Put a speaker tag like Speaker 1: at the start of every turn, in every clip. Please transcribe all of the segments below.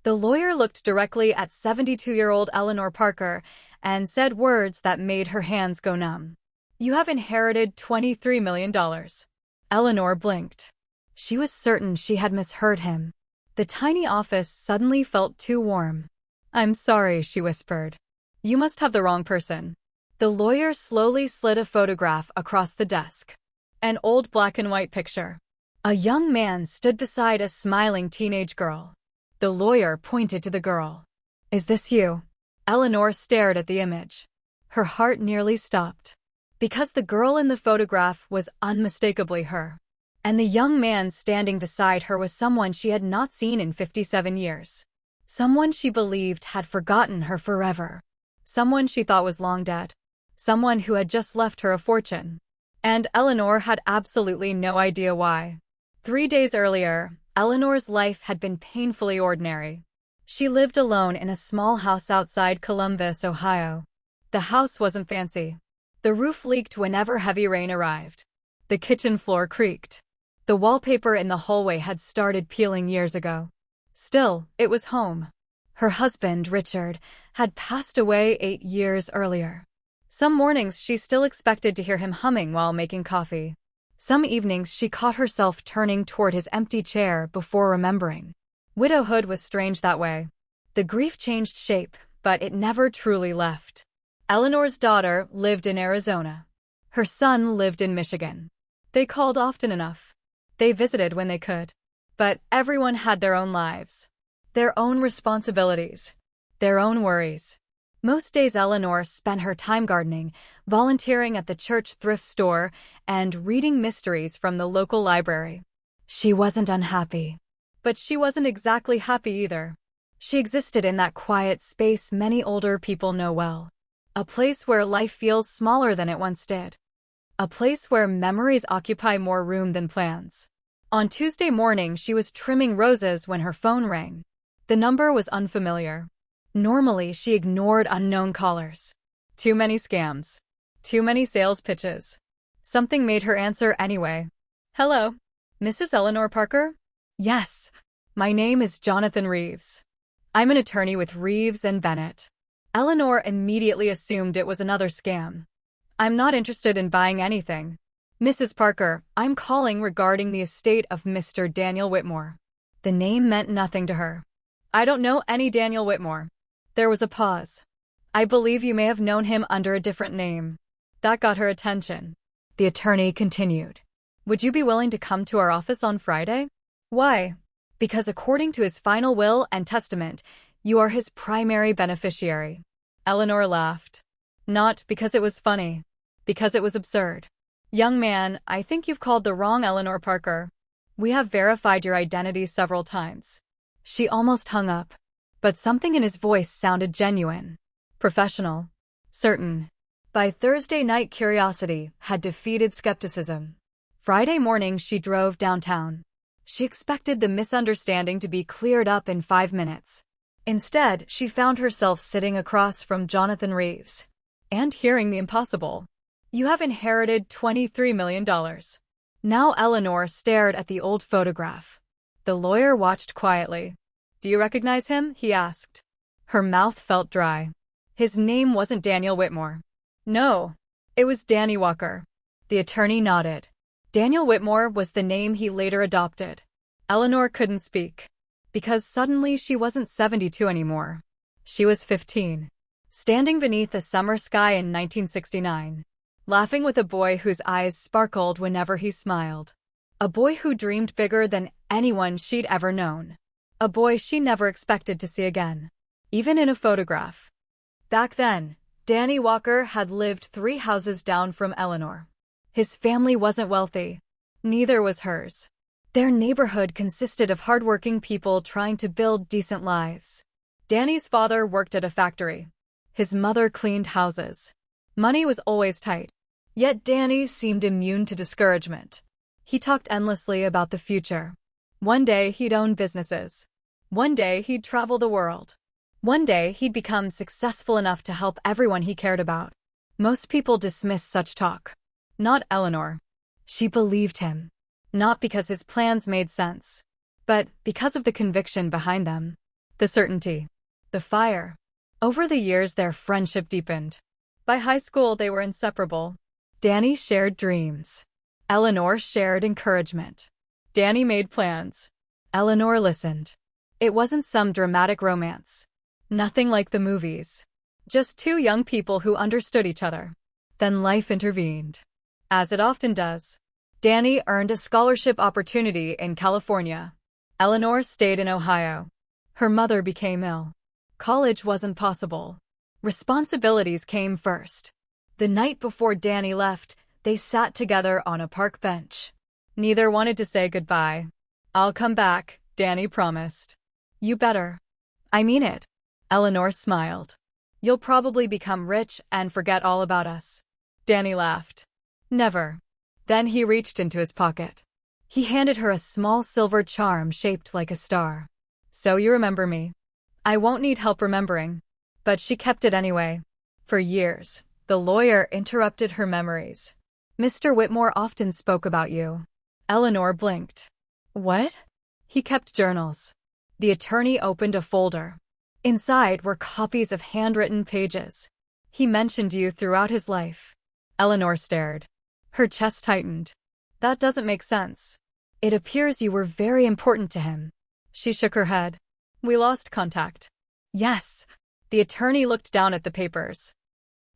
Speaker 1: The lawyer looked directly at 72-year-old Eleanor Parker and said words that made her hands go numb. "You have inherited $23 million. Eleanor blinked. She was certain she had misheard him. The tiny office suddenly felt too warm. "I'm sorry," she whispered. "You must have the wrong person." The lawyer slowly slid a photograph across the desk. An old black-and-white picture. A young man stood beside a smiling teenage girl. The lawyer pointed to the girl. "Is this you?" Eleanor stared at the image. Her heart nearly stopped. Because the girl in the photograph was unmistakably her. And the young man standing beside her was someone she had not seen in 57 years. Someone she believed had forgotten her forever. Someone she thought was long dead. Someone who had just left her a fortune. And Eleanor had absolutely no idea why. 3 days earlier, Eleanor's life had been painfully ordinary. She lived alone in a small house outside Columbus, Ohio. The house wasn't fancy. The roof leaked whenever heavy rain arrived. The kitchen floor creaked. The wallpaper in the hallway had started peeling years ago. Still, it was home. Her husband, Richard, had passed away 8 years earlier. Some mornings she still expected to hear him humming while making coffee. Some evenings she caught herself turning toward his empty chair before remembering. Widowhood was strange that way. The grief changed shape, but it never truly left. Eleanor's daughter lived in Arizona. Her son lived in Michigan. They called often enough. They visited when they could. But everyone had their own lives. Their own responsibilities. Their own worries. Most days Eleanor spent her time gardening, volunteering at the church thrift store, and reading mysteries from the local library. She wasn't unhappy. But she wasn't exactly happy either. She existed in that quiet space many older people know well. A place where life feels smaller than it once did. A place where memories occupy more room than plans. On Tuesday morning, she was trimming roses when her phone rang. The number was unfamiliar. Normally, she ignored unknown callers. Too many scams. Too many sales pitches. Something made her answer anyway. "Hello, Mrs. Eleanor Parker?" "Yes. My name is Jonathan Reeves. I'm an attorney with Reeves and Bennett." Eleanor immediately assumed it was another scam. "I'm not interested in buying anything. Mrs. Parker, I'm calling regarding the estate of Mr. Daniel Whitmore." The name meant nothing to her. "I don't know any Daniel Whitmore." There was a pause. "I believe you may have known him under a different name." That got her attention. The attorney continued. "Would you be willing to come to our office on Friday?" "Why?" "Because according to his final will and testament, you are his primary beneficiary." Eleanor laughed. Not because it was funny. Because it was absurd. "Young man, I think you've called the wrong Eleanor Parker. We have verified your identity several times." She almost hung up. But something in his voice sounded genuine. Professional. Certain. By Thursday night, curiosity had defeated skepticism. Friday morning, she drove downtown. She expected the misunderstanding to be cleared up in 5 minutes. Instead, she found herself sitting across from Jonathan Reeves. And hearing the impossible. "You have inherited $23 million. Now Eleanor stared at the old photograph. The lawyer watched quietly. "Do you recognize him?" he asked. Her mouth felt dry. "His name wasn't Daniel Whitmore." "No. It was Danny Walker." The attorney nodded. Daniel Whitmore was the name he later adopted. Eleanor couldn't speak. Because suddenly she wasn't 72 anymore. She was 15. Standing beneath a summer sky in 1969. Laughing with a boy whose eyes sparkled whenever he smiled. A boy who dreamed bigger than anyone she'd ever known. A boy she never expected to see again. Even in a photograph. Back then, Danny Walker had lived 3 houses down from Eleanor. His family wasn't wealthy. Neither was hers. Their neighborhood consisted of hardworking people trying to build decent lives. Danny's father worked at a factory. His mother cleaned houses. Money was always tight. Yet Danny seemed immune to discouragement. He talked endlessly about the future. One day he'd own businesses. One day he'd travel the world. One day he'd become successful enough to help everyone he cared about. Most people dismissed such talk. Not Eleanor. She believed him. Not because his plans made sense, but because of the conviction behind them. the certainty, the fire. Over the years, their friendship deepened. By high school, they were inseparable. Danny shared dreams. Eleanor shared encouragement. Danny made plans. Eleanor listened. It wasn't some dramatic romance. Nothing like the movies. Just two young people who understood each other. Then life intervened. As it often does. Danny earned a scholarship opportunity in California. Eleanor stayed in Ohio. Her mother became ill. College wasn't possible. Responsibilities came first. The night before Danny left, they sat together on a park bench. Neither wanted to say goodbye. "I'll come back," Danny promised. "You better." "I mean it." Eleanor smiled. "You'll probably become rich and forget all about us." Danny laughed. "Never." Then he reached into his pocket. He handed her a small silver charm shaped like a star. "So you remember me." "I won't need help remembering." But she kept it anyway. For years, the lawyer interrupted her memories. "Mr. Whitmore often spoke about you." Eleanor blinked. "What?" "He kept journals." The attorney opened a folder. Inside were copies of handwritten pages. "He mentioned you throughout his life." Eleanor stared. Her chest tightened. "That doesn't make sense." "It appears you were very important to him." She shook her head. "We lost contact." "Yes." The attorney looked down at the papers.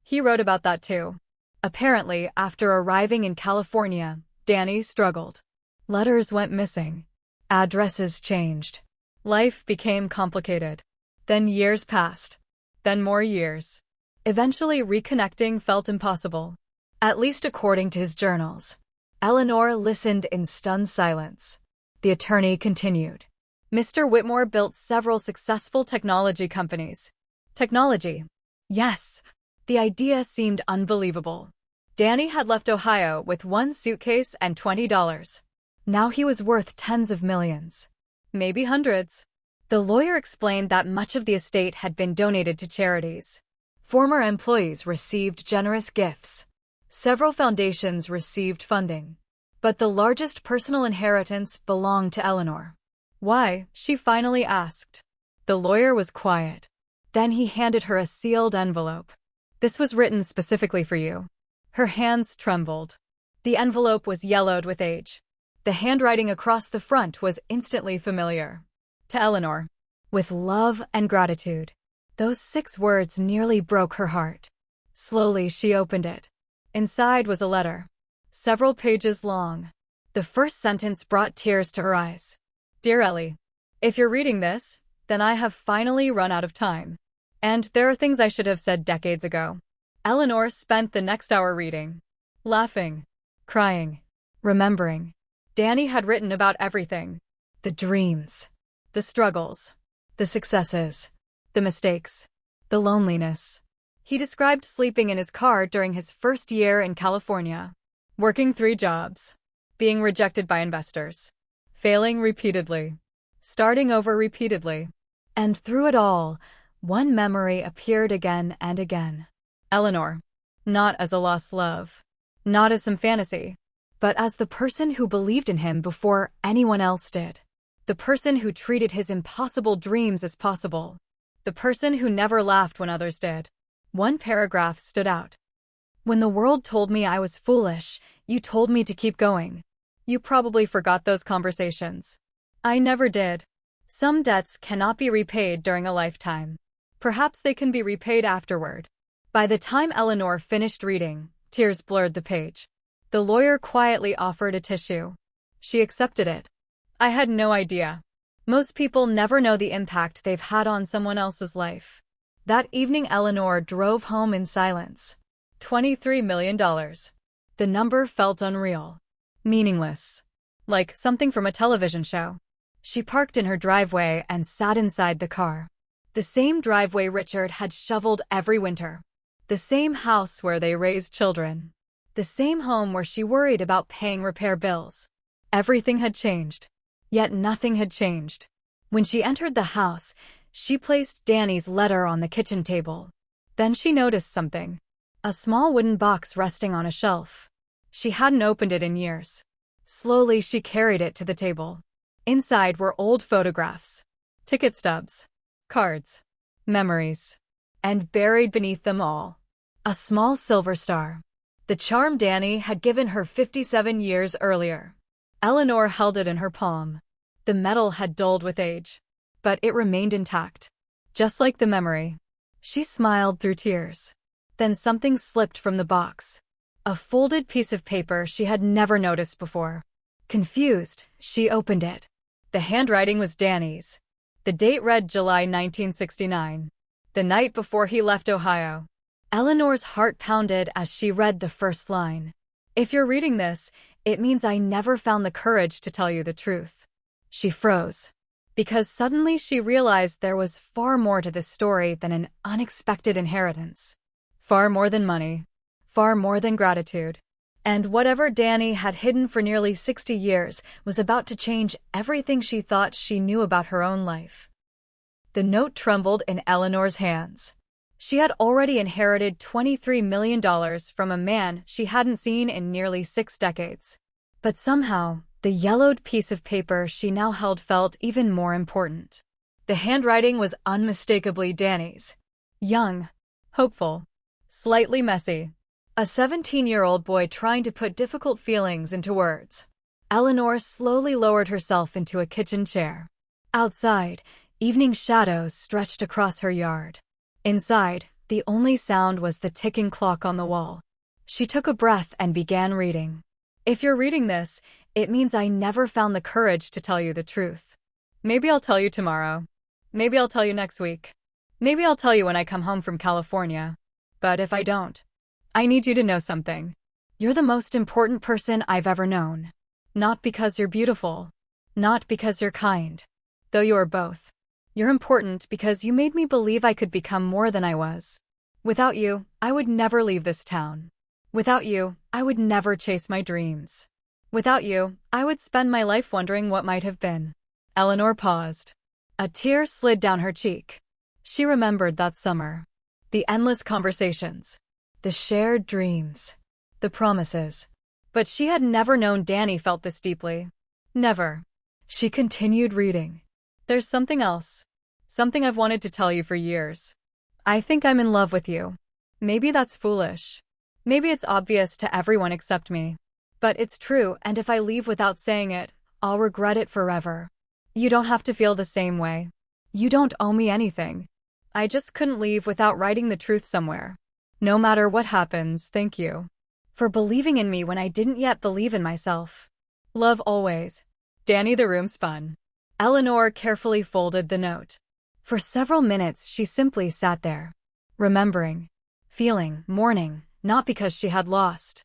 Speaker 1: "He wrote about that too." Apparently, after arriving in California, Danny struggled. Letters went missing. Addresses changed. Life became complicated. Then years passed. Then more years. Eventually, reconnecting felt impossible. At least according to his journals. Eleanor listened in stunned silence. The attorney continued. "Mr. Whitmore built several successful technology companies." Technology. Yes. The idea seemed unbelievable. Danny had left Ohio with one suitcase and $20. Now he was worth tens of millions. Maybe hundreds. The lawyer explained that much of the estate had been donated to charities. Former employees received generous gifts. Several foundations received funding. But the largest personal inheritance belonged to Eleanor. "Why?" she finally asked. The lawyer was quiet. Then he handed her a sealed envelope. "This was written specifically for you." Her hands trembled. The envelope was yellowed with age. The handwriting across the front was instantly familiar. To Eleanor. "With love and gratitude." Those 6 words nearly broke her heart. Slowly, she opened it. Inside was a letter. Several pages long. The first sentence brought tears to her eyes. "Dear Ellie, if you're reading this, then I have finally run out of time. And there are things I should have said decades ago." Eleanor spent the next hour reading. Laughing. Crying. Remembering. Danny had written about everything. The dreams. The struggles. The successes. The mistakes. The loneliness. He described sleeping in his car during his first year in California. Working 3 jobs. Being rejected by investors. Failing repeatedly. Starting over repeatedly. And through it all, one memory appeared again and again. Eleanor. Not as a lost love. Not as some fantasy. But as the person who believed in him before anyone else did. The person who treated his impossible dreams as possible. The person who never laughed when others did. One paragraph stood out. "When the world told me I was foolish, you told me to keep going." You probably forgot those conversations. I never did. Some debts cannot be repaid during a lifetime. Perhaps they can be repaid afterward. By the time Eleanor finished reading, tears blurred the page. The lawyer quietly offered a tissue. She accepted it. "I had no idea." Most people never know the impact they've had on someone else's life. That evening, Eleanor drove home in silence. $23 million. The number felt unreal. Meaningless. Like something from a television show. She parked in her driveway and sat inside the car. The same driveway Richard had shoveled every winter. The same house where they raised children. The same home where she worried about paying repair bills. Everything had changed. Yet nothing had changed. When she entered the house, she placed Danny's letter on the kitchen table. Then she noticed something. A small wooden box resting on a shelf. She hadn't opened it in years. Slowly, she carried it to the table. Inside were old photographs. Ticket stubs. cards, memories. And buried beneath them all, a small silver star. The charm Danny had given her 57 years earlier. Eleanor held it in her palm. The metal had dulled with age, but it remained intact, just like the memory. She smiled through tears. Then something slipped from the box. A folded piece of paper she had never noticed before. Confused, she opened it. The handwriting was Danny's. The date read July 1969, the night before he left Ohio. Eleanor's heart pounded as she read the first line. If you're reading this, it means I never found the courage to tell you the truth. She froze, because suddenly she realized there was far more to this story than an unexpected inheritance. Far more than money. Far more than gratitude. And whatever Danny had hidden for nearly 60 years was about to change everything she thought she knew about her own life. The note trembled in Eleanor's hands. She had already inherited $23 million from a man she hadn't seen in nearly 6 decades. But somehow, the yellowed piece of paper she now held felt even more important. The handwriting was unmistakably Danny's. Young, hopeful, slightly messy. A 17-year-old boy trying to put difficult feelings into words. Eleanor slowly lowered herself into a kitchen chair. Outside, evening shadows stretched across her yard. Inside, the only sound was the ticking clock on the wall. She took a breath and began reading. If you're reading this, it means I never found the courage to tell you the truth. Maybe I'll tell you tomorrow. Maybe I'll tell you next week. Maybe I'll tell you when I come home from California. But if I don't, I need you to know something. You're the most important person I've ever known. Not because you're beautiful. Not because you're kind. Though you are both. You're important because you made me believe I could become more than I was. Without you, I would never leave this town. Without you, I would never chase my dreams. Without you, I would spend my life wondering what might have been. Eleanor paused. A tear slid down her cheek. She remembered that summer. The endless conversations. The shared dreams. The promises. But she had never known Danny felt this deeply. Never. She continued reading. There's something else. Something I've wanted to tell you for years. I think I'm in love with you. Maybe that's foolish. Maybe it's obvious to everyone except me. But it's true, and if I leave without saying it, I'll regret it forever. You don't have to feel the same way. You don't owe me anything. I just couldn't leave without writing the truth somewhere. No matter what happens, thank you. For believing in me when I didn't yet believe in myself. Love always. Danny. The room spun. Eleanor carefully folded the note. For several minutes she simply sat there. Remembering. Feeling. Mourning. Not because she had lost.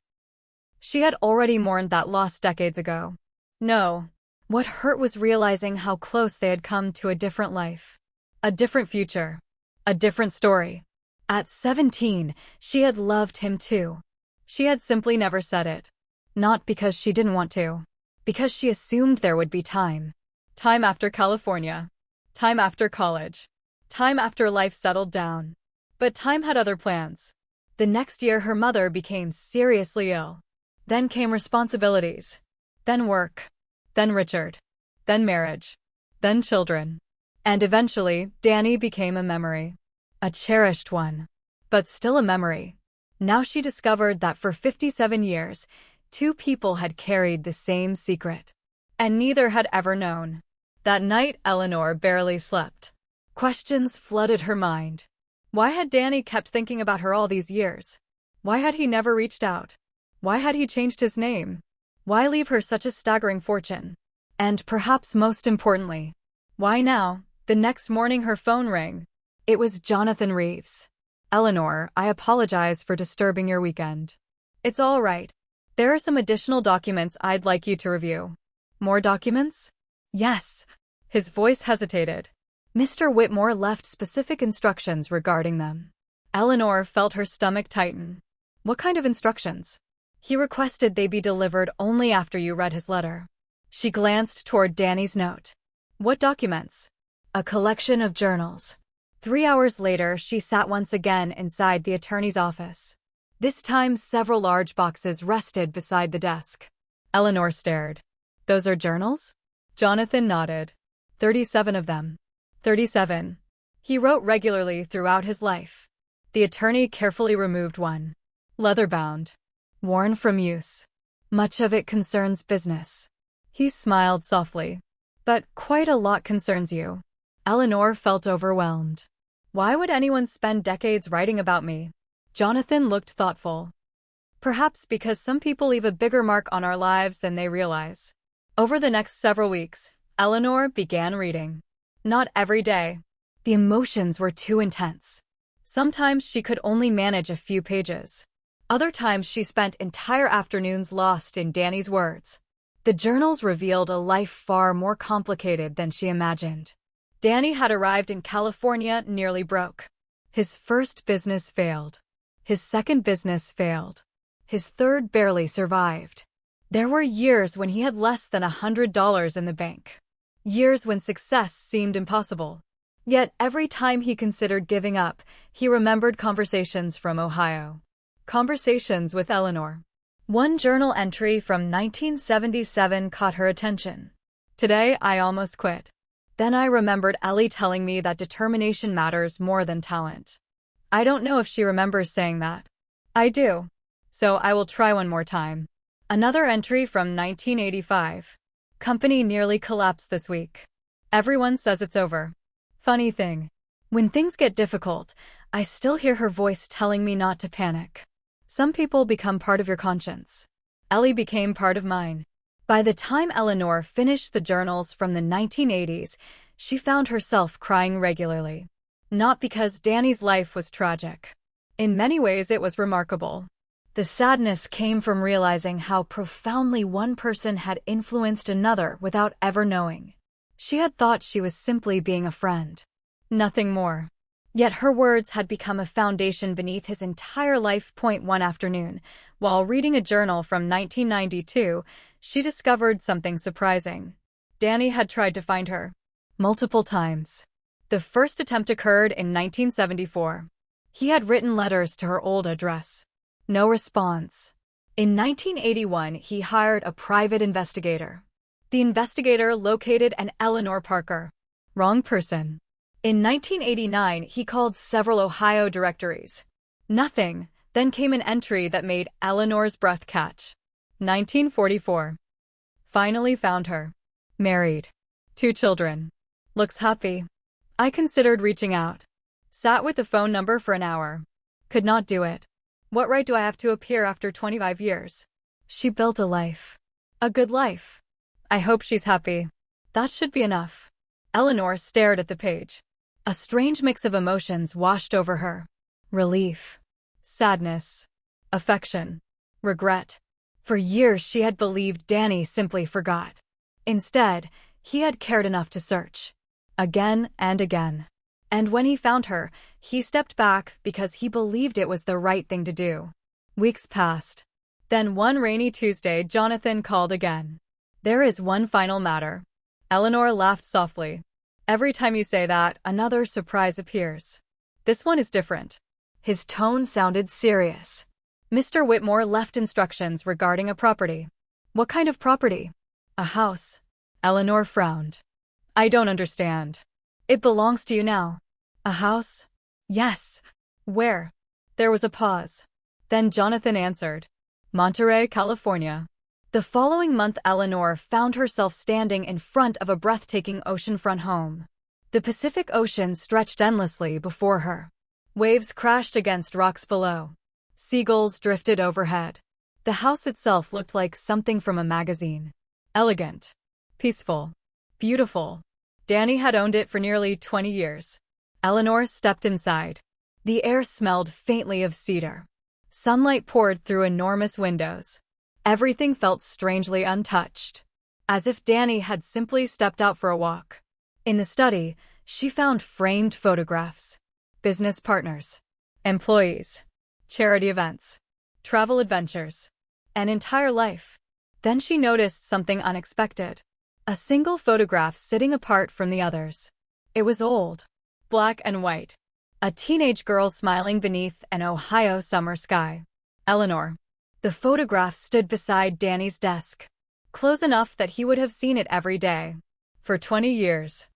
Speaker 1: She had already mourned that loss decades ago. No. What hurt was realizing how close they had come to a different life. A different future. A different story. At 17, she had loved him too. She had simply never said it. Not because she didn't want to. Because she assumed there would be time. Time after California. Time after college. Time after life settled down. But time had other plans. The next year her mother became seriously ill. Then came responsibilities. Then work. Then Richard. Then marriage. Then children. And eventually, Danny became a memory. A cherished one. But still a memory. Now she discovered that for 57 years, 2 people had carried the same secret. And neither had ever known. That night, Eleanor barely slept. Questions flooded her mind. Why had Danny kept thinking about her all these years? Why had he never reached out? Why had he changed his name? Why leave her such a staggering fortune? And perhaps most importantly, why now? The next morning her phone rang. It was Jonathan Reeves. Eleanor, I apologize for disturbing your weekend. It's all right. There are some additional documents I'd like you to review. More documents? Yes. His voice hesitated. Mr. Whitmore left specific instructions regarding them. Eleanor felt her stomach tighten. What kind of instructions? He requested they be delivered only after you read his letter. She glanced toward Danny's note. What documents? A collection of journals. 3 hours later, she sat once again inside the attorney's office. This time, several large boxes rested beside the desk. Eleanor stared. Those are journals? Jonathan nodded. 37 of them. 37. He wrote regularly throughout his life. The attorney carefully removed one. Leather-bound. Worn from use. Much of it concerns business. He smiled softly. But quite a lot concerns you. Eleanor felt overwhelmed. Why would anyone spend decades writing about me? Jonathan looked thoughtful. Perhaps because some people leave a bigger mark on our lives than they realize. Over the next several weeks, Eleanor began reading. Not every day. The emotions were too intense. Sometimes she could only manage a few pages. Other times she spent entire afternoons lost in Danny's words. The journals revealed a life far more complicated than she imagined. Danny had arrived in California nearly broke. His first business failed. His second business failed. His third barely survived. There were years when he had less than $100 in the bank. Years when success seemed impossible. Yet every time he considered giving up, he remembered conversations from Ohio. Conversations with Eleanor. One journal entry from 1977 caught her attention. Today, I almost quit. Then I remembered Ellie telling me that determination matters more than talent. I don't know if she remembers saying that. I do. So I will try one more time. Another entry from 1985. Company nearly collapsed this week. Everyone says it's over. Funny thing. When things get difficult, I still hear her voice telling me not to panic. Some people become part of your conscience. Ellie became part of mine. By the time Eleanor finished the journals from the 1980s, she found herself crying regularly. Not because Danny's life was tragic. In many ways, it was remarkable. The sadness came from realizing how profoundly one person had influenced another without ever knowing. She had thought she was simply being a friend. Nothing more. Yet her words had become a foundation beneath his entire life. One afternoon, while reading a journal from 1992, she discovered something surprising. Danny had tried to find her. Multiple times. The first attempt occurred in 1974. He had written letters to her old address. No response. In 1981, he hired a private investigator. The investigator located an Eleanor Parker. Wrong person. In 1989, he called several Ohio directories. Nothing. Then came an entry that made Eleanor's breath catch. 1944. Finally found her. Married. 2 children. Looks happy. I considered reaching out. Sat with the phone number for an hour. Could not do it. What right do I have to appear after 25 years? She built a life. A good life. I hope she's happy. That should be enough. Eleanor stared at the page. A strange mix of emotions washed over her. Relief. Sadness. Affection. Regret. For years she had believed Danny simply forgot. Instead, he had cared enough to search. Again and again. And when he found her, he stepped back because he believed it was the right thing to do. Weeks passed. Then one rainy Tuesday, Jonathan called again. There is one final matter. Eleanor laughed softly. Every time you say that, another surprise appears. This one is different. His tone sounded serious. Mr. Whitmore left instructions regarding a property. What kind of property? A house. Eleanor frowned. I don't understand. It belongs to you now. A house? Yes. Where? There was a pause. Then Jonathan answered. Monterey, California. The following month, Eleanor found herself standing in front of a breathtaking oceanfront home. The Pacific Ocean stretched endlessly before her. Waves crashed against rocks below. Seagulls drifted overhead. The house itself looked like something from a magazine. Elegant. Peaceful. Beautiful. Danny had owned it for nearly 20 years. Eleanor stepped inside. The air smelled faintly of cedar. Sunlight poured through enormous windows. Everything felt strangely untouched, as if Danny had simply stepped out for a walk. In the study, she found framed photographs, business partners, employees, charity events, travel adventures, an entire life. Then she noticed something unexpected. A single photograph sitting apart from the others. It was old, black and white. A teenage girl smiling beneath an Ohio summer sky. Eleanor. The photograph stood beside Danny's desk, close enough that he would have seen it every day. For 20 years.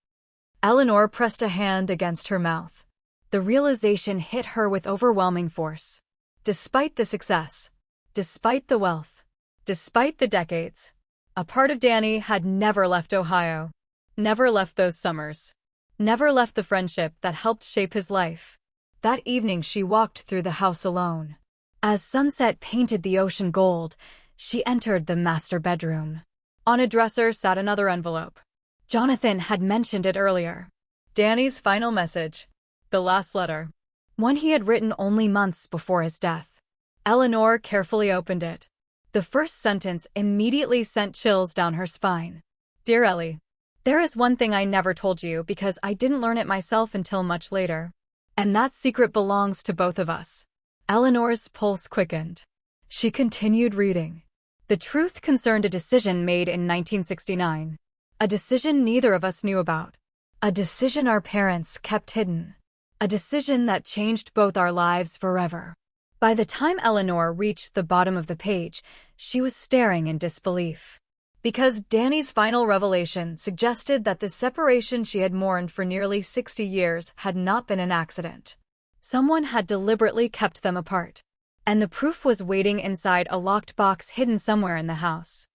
Speaker 1: Eleanor pressed a hand against her mouth. The realization hit her with overwhelming force. Despite the success, despite the wealth, despite the decades, a part of Danny had never left Ohio. Never left those summers. Never left the friendship that helped shape his life. That evening she walked through the house alone. As sunset painted the ocean gold, she entered the master bedroom. On a dresser sat another envelope. Jonathan had mentioned it earlier. Danny's final message. The last letter. One he had written only months before his death. Eleanor carefully opened it. The first sentence immediately sent chills down her spine. Dear Ellie, there is one thing I never told you because I didn't learn it myself until much later. And that secret belongs to both of us. Eleanor's pulse quickened. She continued reading. The truth concerned a decision made in 1969. A decision neither of us knew about. A decision our parents kept hidden. A decision that changed both our lives forever. By the time Eleanor reached the bottom of the page, she was staring in disbelief. Because Danny's final revelation suggested that the separation she had mourned for nearly 60 years had not been an accident. Someone had deliberately kept them apart. And the proof was waiting inside a locked box hidden somewhere in the house.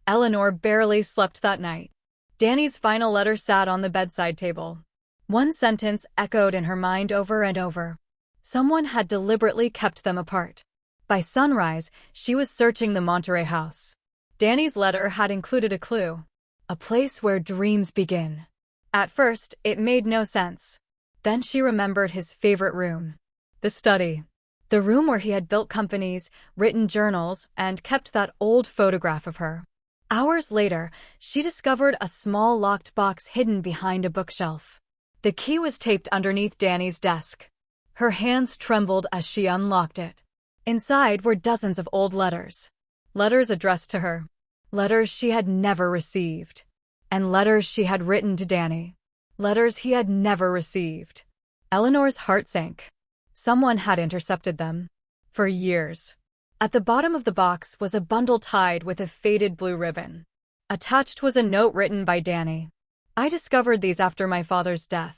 Speaker 1: Eleanor barely slept that night. Danny's final letter sat on the bedside table. One sentence echoed in her mind over and over. Someone had deliberately kept them apart. By sunrise, she was searching the Monterey house. Danny's letter had included a clue. A place where dreams begin. At first, it made no sense. Then she remembered his favorite room. The study. The room where he had built companies, written journals, and kept that old photograph of her. Hours later, she discovered a small locked box hidden behind a bookshelf. The key was taped underneath Danny's desk. Her hands trembled as she unlocked it. Inside were dozens of old letters. Letters addressed to her. Letters she had never received. And letters she had written to Danny. Letters he had never received. Eleanor's heart sank. Someone had intercepted them. For years. At the bottom of the box was a bundle tied with a faded blue ribbon. Attached was a note written by Danny. I discovered these after my father's death.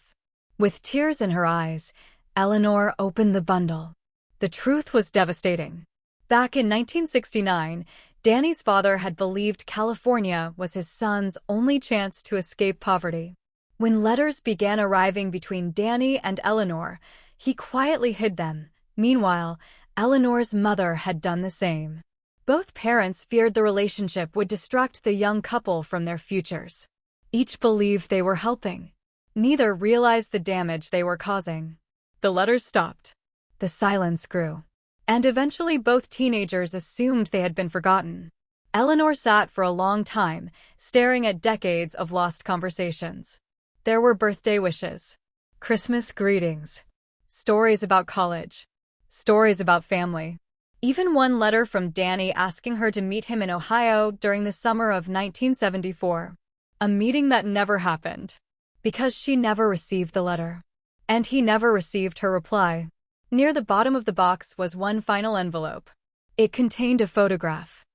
Speaker 1: With tears in her eyes, Eleanor opened the bundle. The truth was devastating. Back in 1969, Danny's father had believed California was his son's only chance to escape poverty. When letters began arriving between Danny and Eleanor, he quietly hid them. Meanwhile, Eleanor's mother had done the same. Both parents feared the relationship would distract the young couple from their futures. Each believed they were helping. Neither realized the damage they were causing. The letters stopped. The silence grew. And eventually both teenagers assumed they had been forgotten. Eleanor sat for a long time, staring at decades of lost conversations. There were birthday wishes, Christmas greetings, stories about college, stories about family. Even one letter from Danny asking her to meet him in Ohio during the summer of 1974. A meeting that never happened. Because she never received the letter. And he never received her reply. Near the bottom of the box was one final envelope. It contained a photograph.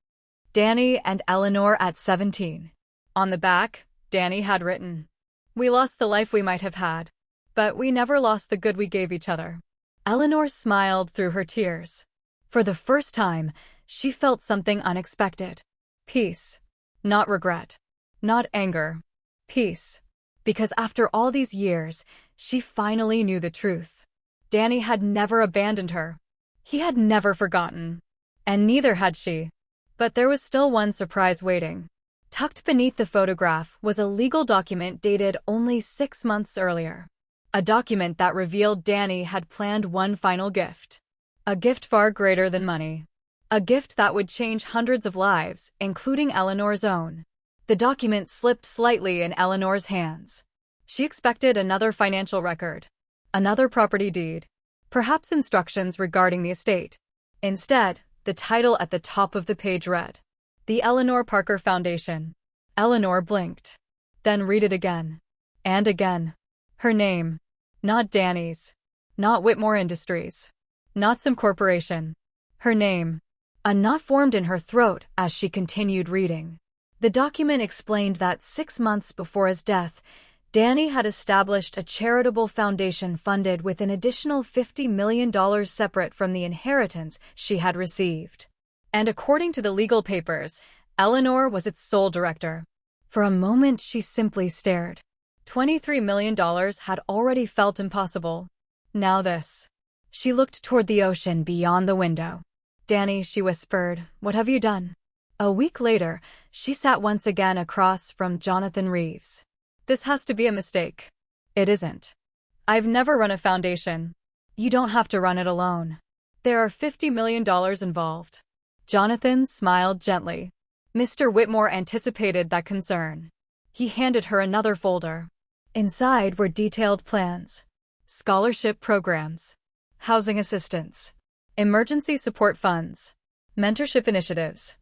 Speaker 1: Danny and Eleanor at 17. On the back, Danny had written, "We lost the life we might have had, but we never lost the good we gave each other." Eleanor smiled through her tears. For the first time, she felt something unexpected. Peace. Not regret. Not anger. Peace. Because after all these years, she finally knew the truth. Danny had never abandoned her. He had never forgotten. And neither had she. But there was still one surprise waiting. Tucked beneath the photograph was a legal document dated only 6 months earlier. A document that revealed Danny had planned one final gift. A gift far greater than money. A gift that would change hundreds of lives, including Eleanor's own. The document slipped slightly in Eleanor's hands. She expected another financial record. Another property deed. Perhaps instructions regarding the estate. Instead, the title at the top of the page read, "The Eleanor Parker Foundation." Eleanor blinked. Then read it again. And again. Her name. Not Danny's. Not Whitmore Industries. Not some corporation. Her name. A knot formed in her throat as she continued reading. The document explained that 6 months before his death, Danny had established a charitable foundation funded with an additional $50 million separate from the inheritance she had received. And according to the legal papers, Eleanor was its sole director. For a moment, she simply stared. $23 million had already felt impossible. Now this. She looked toward the ocean beyond the window. "Danny," she whispered, "what have you done?" A week later, she sat once again across from Jonathan Reeves. "This has to be a mistake." "It isn't. I've never run a foundation." "You don't have to run it alone. There are $50 million involved." Jonathan smiled gently. Mr. Whitmore anticipated that concern. He handed her another folder. Inside were detailed plans, scholarship programs, housing assistance, emergency support funds, mentorship initiatives.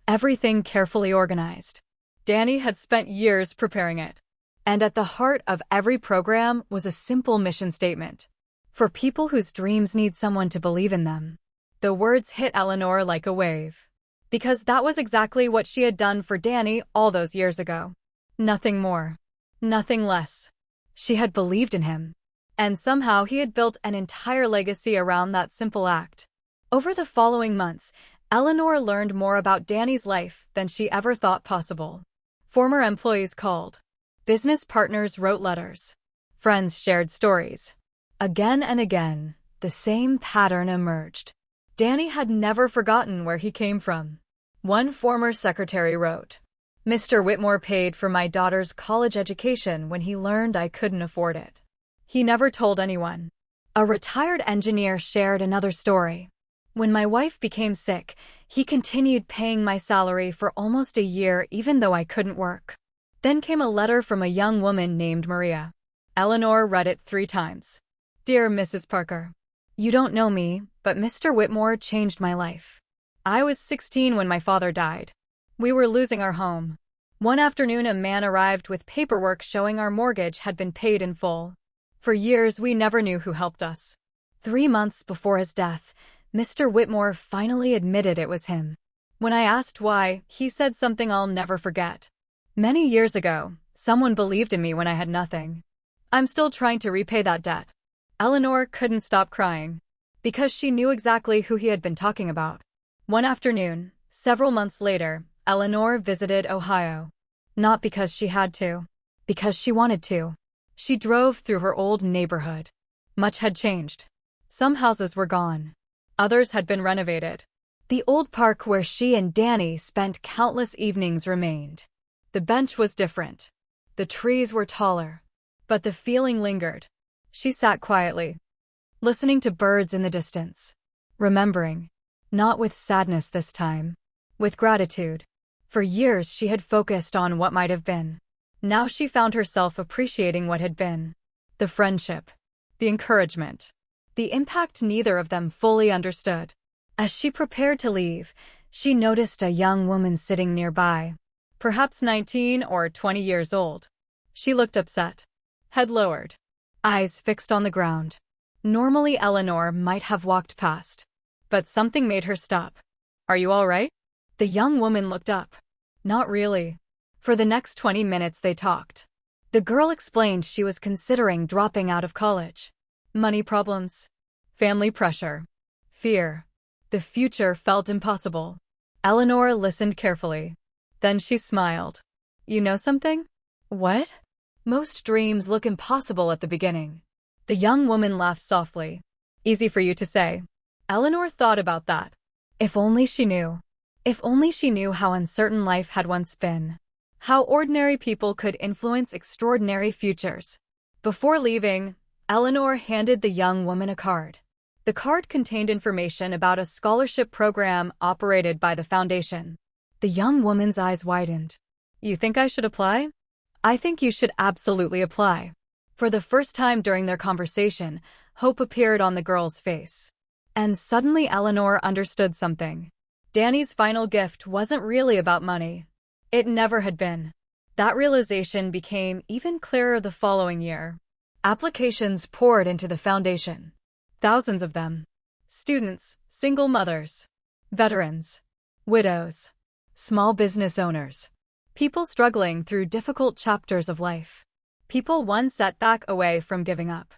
Speaker 1: Everything carefully organized. Danny had spent years preparing it. And at the heart of every program was a simple mission statement. For people whose dreams need someone to believe in them. The words hit Eleanor like a wave. Because that was exactly what she had done for Danny all those years ago. Nothing more. Nothing less. She had believed in him. And somehow he had built an entire legacy around that simple act. Over the following months, Eleanor learned more about Danny's life than she ever thought possible. Former employees called. Business partners wrote letters. Friends shared stories. Again and again, the same pattern emerged. Danny had never forgotten where he came from. One former secretary wrote, "Mr. Whitmore paid for my daughter's college education when he learned I couldn't afford it. He never told anyone." A retired engineer shared another story. "When my wife became sick, he continued paying my salary for almost a year even though I couldn't work." Then came a letter from a young woman named Maria. Eleanor read it 3 times. "Dear Mrs. Parker, you don't know me, but Mr. Whitmore changed my life. I was 16 when my father died. We were losing our home. One afternoon, a man arrived with paperwork showing our mortgage had been paid in full. For years, we never knew who helped us. 3 months before his death, Mr. Whitmore finally admitted it was him. When I asked why, he said something I'll never forget. Many years ago, someone believed in me when I had nothing. I'm still trying to repay that debt." Eleanor couldn't stop crying. Because she knew exactly who he had been talking about. One afternoon, several months later, Eleanor visited Ohio. Not because she had to. Because she wanted to. She drove through her old neighborhood. Much had changed. Some houses were gone. Others had been renovated. The old park where she and Danny spent countless evenings remained. The bench was different. The trees were taller. But the feeling lingered. She sat quietly, listening to birds in the distance, remembering, not with sadness this time, with gratitude. For years she had focused on what might have been. Now she found herself appreciating what had been. The friendship, the encouragement, the impact neither of them fully understood. As she prepared to leave, she noticed a young woman sitting nearby, perhaps 19 or 20 years old. She looked upset, head lowered, eyes fixed on the ground. Normally Eleanor might have walked past, but something made her stop. "Are you all right?" The young woman looked up. "Not really." For the next 20 minutes they talked. The girl explained she was considering dropping out of college. Money problems, family pressure, fear. The future felt impossible. Eleanor listened carefully. Then she smiled. "You know something?" "What?" "Most dreams look impossible at the beginning." The young woman laughed softly. "Easy for you to say." Eleanor thought about that. If only she knew. If only she knew how uncertain life had once been. How ordinary people could influence extraordinary futures. Before leaving, Eleanor handed the young woman a card. The card contained information about a scholarship program operated by the foundation. The young woman's eyes widened. "You think I should apply?" "I think you should absolutely apply." For the first time during their conversation, hope appeared on the girl's face. And suddenly Eleanor understood something. Danny's final gift wasn't really about money. It never had been. That realization became even clearer the following year. Applications poured into the foundation. Thousands of them. Students, single mothers, veterans, widows, small business owners. People struggling through difficult chapters of life. People one setback away from giving up.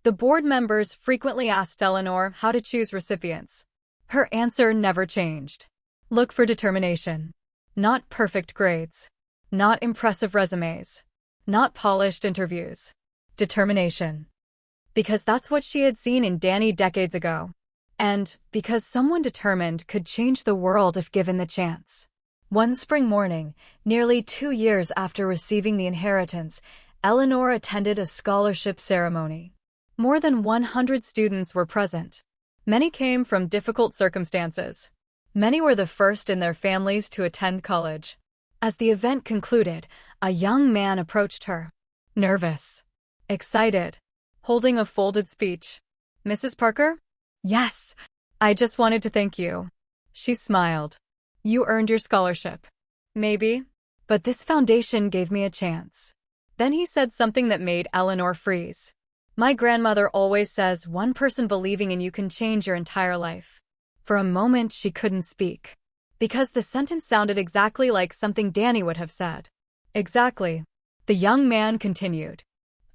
Speaker 1: The board members frequently asked Eleanor how to choose recipients. Her answer never changed. Look for determination. Not perfect grades. Not impressive resumes. Not polished interviews. Determination. Because that's what she had seen in Danny decades ago. And because someone determined could change the world if given the chance. One spring morning, nearly 2 years after receiving the inheritance, Eleanor attended a scholarship ceremony. More than 100 students were present. Many came from difficult circumstances. Many were the first in their families to attend college. As the event concluded, a young man approached her. Nervous. Excited. Holding a folded speech. "Mrs. Parker?" "Yes. I just wanted to thank you." She smiled. "You earned your scholarship." "Maybe. But this foundation gave me a chance." Then he said something that made Eleanor freeze. "My grandmother always says one person believing in you can change your entire life." For a moment she couldn't speak. Because the sentence sounded exactly like something Danny would have said. "Exactly." The young man continued.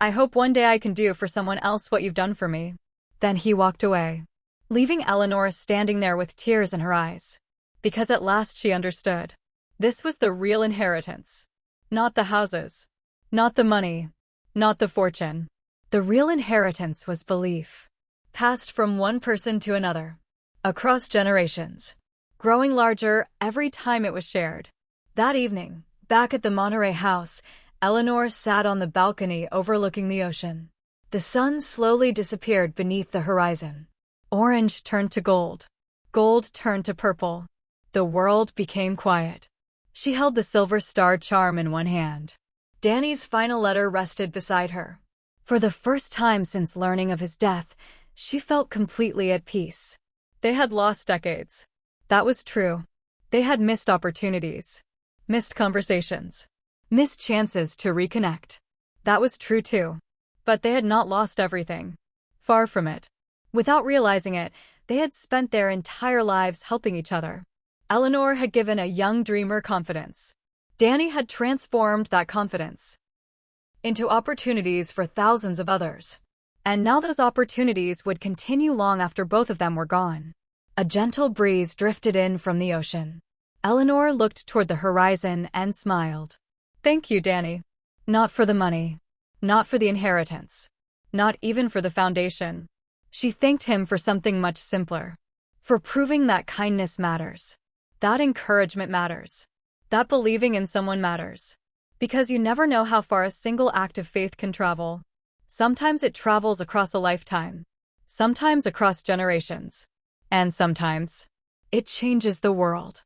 Speaker 1: "I hope one day I can do for someone else what you've done for me." Then he walked away, leaving Eleanor standing there with tears in her eyes. Because at last she understood. This was the real inheritance. Not the houses. Not the money. Not the fortune. The real inheritance was belief. Passed from one person to another. Across generations. Growing larger every time it was shared. That evening, back at the Monterey house, Eleanor sat on the balcony overlooking the ocean. The sun slowly disappeared beneath the horizon. Orange turned to gold. Gold turned to purple. The world became quiet. She held the silver star charm in one hand. Danny's final letter rested beside her. For the first time since learning of his death, she felt completely at peace. They had lost decades. That was true. They had missed opportunities. Missed conversations. Missed chances to reconnect. That was true too. But they had not lost everything. Far from it. Without realizing it, they had spent their entire lives helping each other. Eleanor had given a young dreamer confidence. Danny had transformed that confidence into opportunities for thousands of others. And now those opportunities would continue long after both of them were gone. A gentle breeze drifted in from the ocean. Eleanor looked toward the horizon and smiled. "Thank you, Danny. Not for the money. Not for the inheritance. Not even for the foundation." She thanked him for something much simpler. For proving that kindness matters. That encouragement matters. That believing in someone matters. Because you never know how far a single act of faith can travel. Sometimes it travels across a lifetime. Sometimes across generations. And sometimes it changes the world.